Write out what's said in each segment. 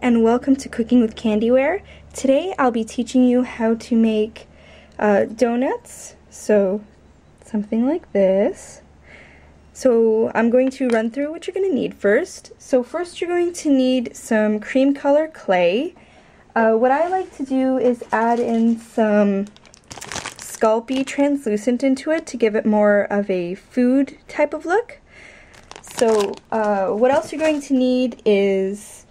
and welcome to Cooking with CandiWare. Today I'll be teaching you how to make donuts, so something like this. So I'm going to run through what you're going to need first. So first you're going to need some cream color clay. What I like to do is add in some Sculpey translucent into it to give it more of a food type of look. So what else you're going to need is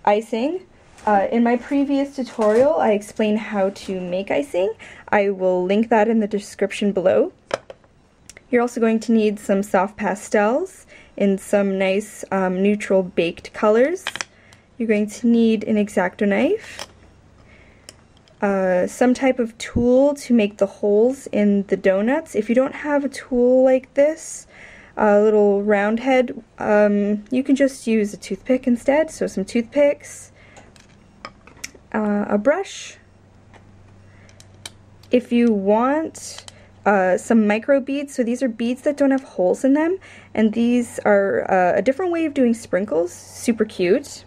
icing. In my previous tutorial I explained how to make icing. I will link that in the description below. You're also going to need some soft pastels in some nice neutral baked colors. You're going to need an X-Acto knife, some type of tool to make the holes in the donuts. If you don't have a tool like this, a little round head, you can just use a toothpick instead. So some toothpicks, a brush. If you want some micro beads, so these are beads that don't have holes in them, and these are a different way of doing sprinkles, super cute.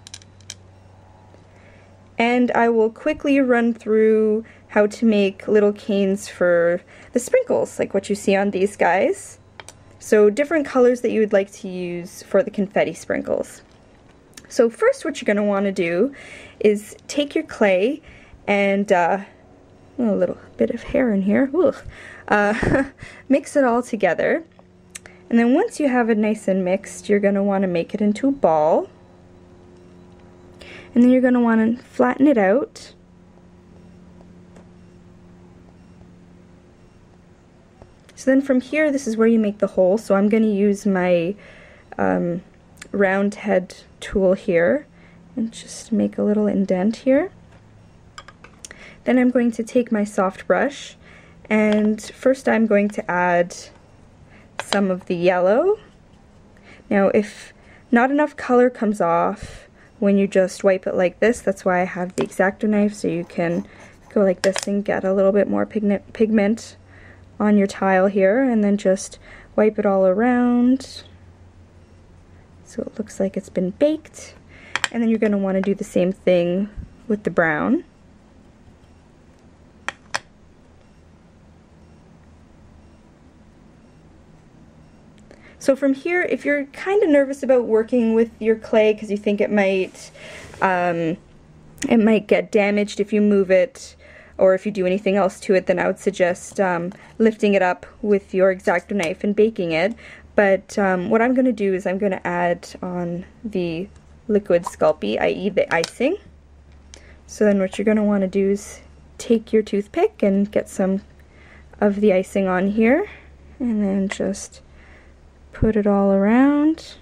And I will quickly run through how to make little canes for the sprinkles, like what you see on these guys. So different colors that you would like to use for the confetti sprinkles. So first what you're going to want to do is take your clay and, a little bit of hair in here, mix it all together. And then once you have it nice and mixed, you're going to want to make it into a ball. And then you're going to want to flatten it out. So then from here, this is where you make the hole. So I'm going to use my round head tool here and just make a little indent here. Then I'm going to take my soft brush, and first I'm going to add some of the yellow. Now if not enough color comes off when you just wipe it like this, that's why I have the X-Acto knife, so you can go like this and get a little bit more pigment on your tile here, and then just wipe it all around so it looks like it's been baked. And then you're going to want to do the same thing with the brown. So from here, if you're kind of nervous about working with your clay because you think it might get damaged if you move it, or if you do anything else to it, then I would suggest lifting it up with your X-Acto knife and baking it. But what I'm going to do is I'm going to add on the liquid Sculpey, i.e. the icing. So then what you're going to want to do is take your toothpick and get some of the icing on here, and then just put it all around.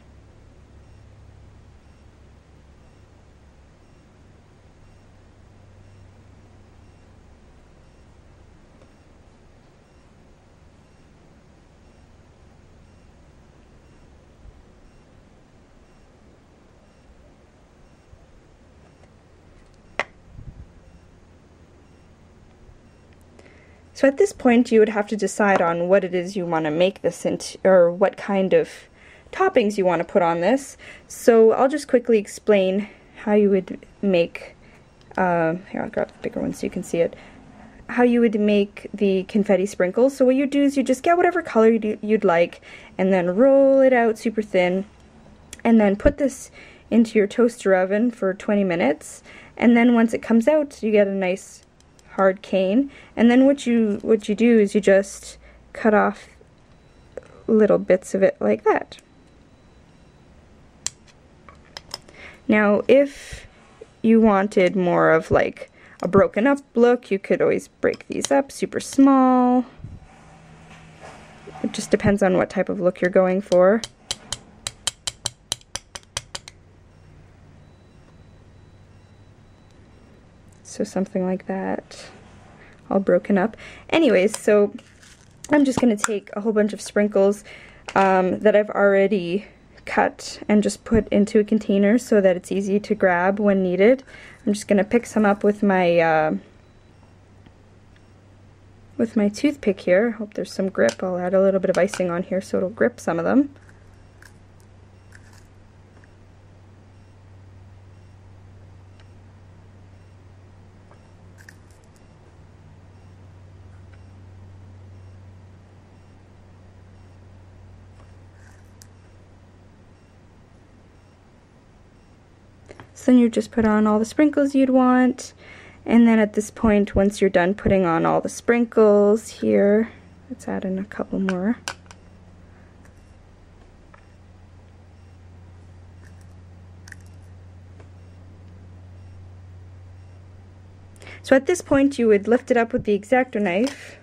So at this point you would have to decide on what it is you want to make this into, or what kind of toppings you want to put on this. So I'll just quickly explain how you would make, here I'll grab the bigger one so you can see it, how you would make the confetti sprinkles. So what you do is you just get whatever color you'd like, and then roll it out super thin, and then put this into your toaster oven for 20 minutes, and then once it comes out you get a nice hard cane. And then what you do is you just cut off little bits of it like that. Now if you wanted more of like a broken up look, you could always break these up super small. It just depends on what type of look you're going for. So something like that, all broken up. Anyways, so I'm just going to take a whole bunch of sprinkles that I've already cut and just put into a container so that it's easy to grab when needed. I'm just going to pick some up with my toothpick here. Hope there's some grip. I'll add a little bit of icing on here so it'll grip some of them. So then you just put on all the sprinkles you'd want, and then at this point, once you're done putting on all the sprinkles here, let's add in a couple more. So at this point you would lift it up with the X-Acto knife,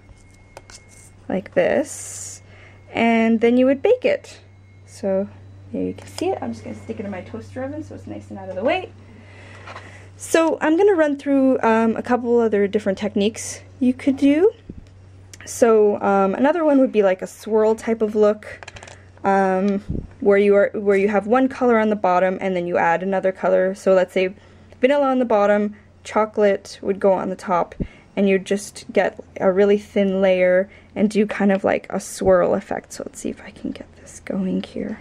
like this, and then you would bake it. So here you can see it. I'm just going to stick it in my toaster oven so it's nice and out of the way. So I'm going to run through a couple other different techniques you could do. So another one would be like a swirl type of look, where you have one color on the bottom and then you add another color. So let's say vanilla on the bottom, chocolate would go on the top, and you just get a really thin layer and do kind of like a swirl effect. So let's see if I can get this going here.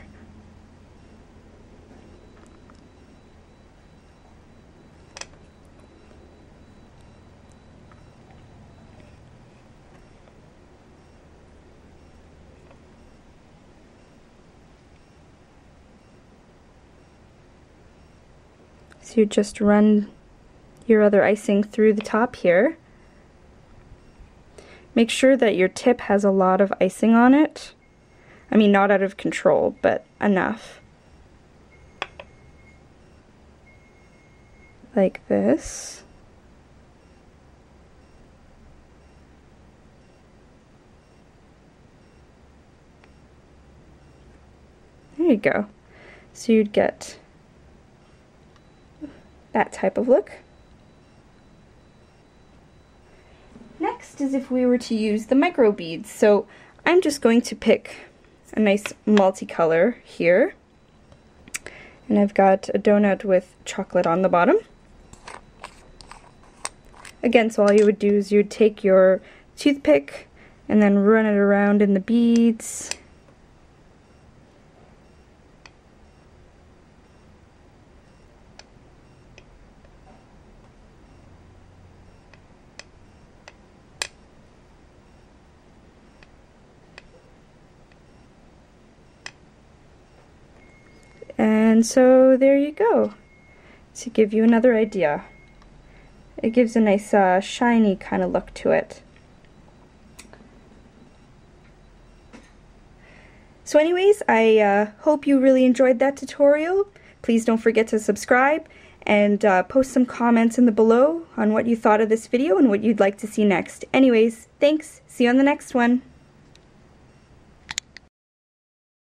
So you just run your other icing through the top here. Make sure that your tip has a lot of icing on it. I mean, not out of control, but enough. Like this. There you go. So you'd get that type of look. Next is if we were to use the micro beads. So I'm just going to pick a nice multicolor here. And I've got a donut with chocolate on the bottom. Again, so all you would do is you'd take your toothpick and then run it around in the beads. And so there you go, to give you another idea. It gives a nice shiny kind of look to it. So anyways, I hope you really enjoyed that tutorial. Please don't forget to subscribe and post some comments in the below on what you thought of this video and what you'd like to see next. Anyways, thanks. See you on the next one.